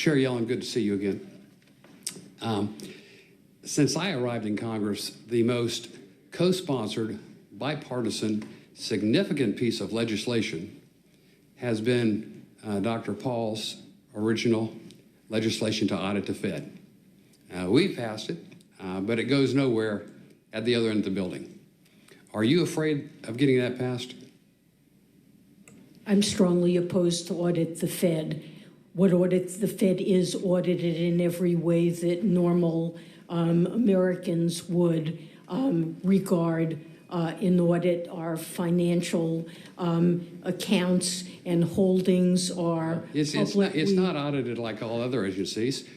Chair Yellen, good to see you again. Since I arrived in Congress, the most co-sponsored, bipartisan, significant piece of legislation has been Dr. Paul's original legislation to audit the Fed. We passed it, but it goes nowhere at the other end of the building. Are you afraid of getting that passed? I'm strongly opposed to audit the Fed. What audit the Fed is audited in every way that normal Americans would regard in audit. Our financial accounts and holdings are It's not audited like all other agencies.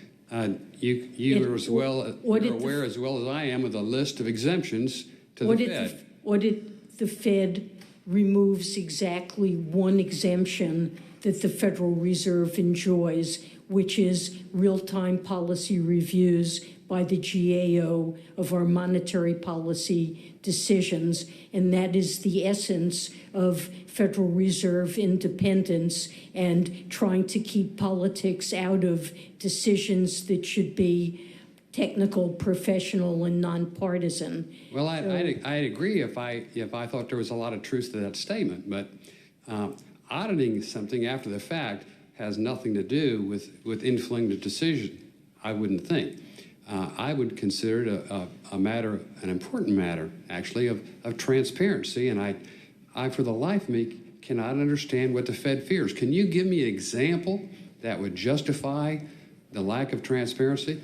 You're aware as well as I am of the list of exemptions to the Fed. Audit the Fed removes exactly one exemption that the Federal Reserve enjoys, which is real-time policy reviews by the GAO of our monetary policy decisions. And that is the essence of Federal Reserve independence and trying to keep politics out of decisions that should be technical, professional, and nonpartisan. Well, I'd agree if I thought there was a lot of truth to that statement, but auditing something after the fact has nothing to do with influencing the decision, I wouldn't think. I would consider it an important matter, actually, of transparency, and I, for the life of me, cannot understand what the Fed fears. Can you give me an example that would justify the lack of transparency?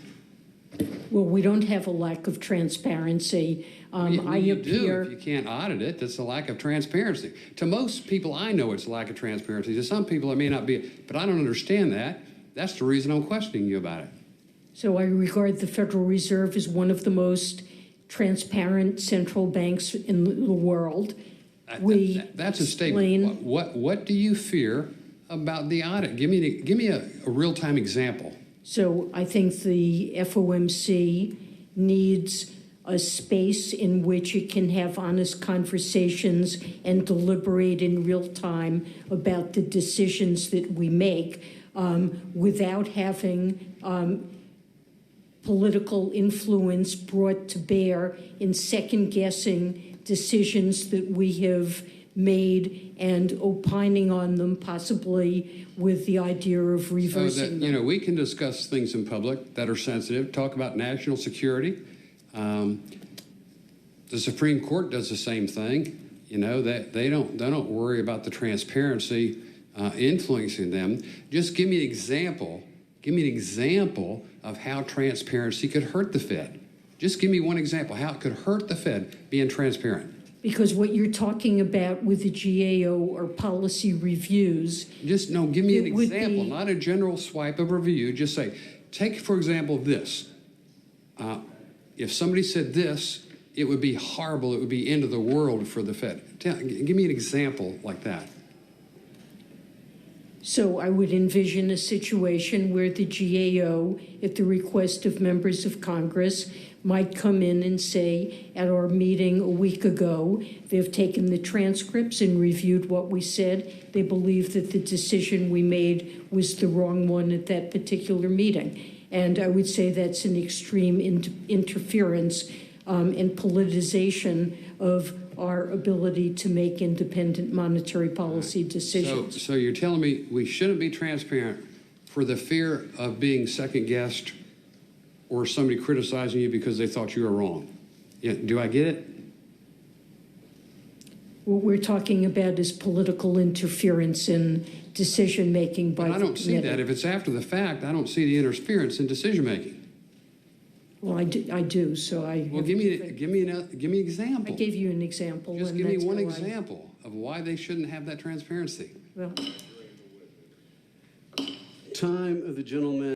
Well, we don't have a lack of transparency. You do. If you can't audit it, that's a lack of transparency. To most people I know, it's a lack of transparency. To some people, it may not be, but I don't understand that. That's the reason I'm questioning you about it. So I regard the Federal Reserve as one of the most transparent central banks in the world. That's a statement. What do you fear about the audit? Give me a real-time example. So I think the FOMC needs a space in which it can have honest conversations and deliberate in real time about the decisions that we make without having political influence brought to bear in second-guessing decisions that we have made and opining on them, possibly with the idea of reversing them. We can discuss things in public that are sensitive, talk about national security. The Supreme Court does the same thing. That they don't worry about the transparency influencing them. Just give me an example. Give me an example of how transparency could hurt the Fed. Just give me one example how it could hurt the Fed being transparent. Because what you're talking about with the GAO are policy reviews. Give me an example, not a general swipe of review. Just say, take, for example, this. If somebody said this, it would be horrible. It would be end of the world for the Fed. Give me an example like that. So I would envision a situation where the GAO, at the request of members of Congress, might come in and say, at our meeting a week ago, they've taken the transcripts and reviewed what we said. They believe that the decision we made was the wrong one at that particular meeting. And I would say that's an extreme interference and politicization of our ability to make independent monetary policy decisions. So you're telling me we shouldn't be transparent for the fear of being second-guessed or somebody criticizing you because they thought you were wrong. Yeah, do I get it? What we're talking about is political interference in decision-making by the committee. I don't see that. If it's after the fact, I don't see the interference in decision-making. Well, I do. So I. Well, give me an example. I gave you an example. Just give me one example of why they shouldn't have that transparency. Well. Time of the gentleman.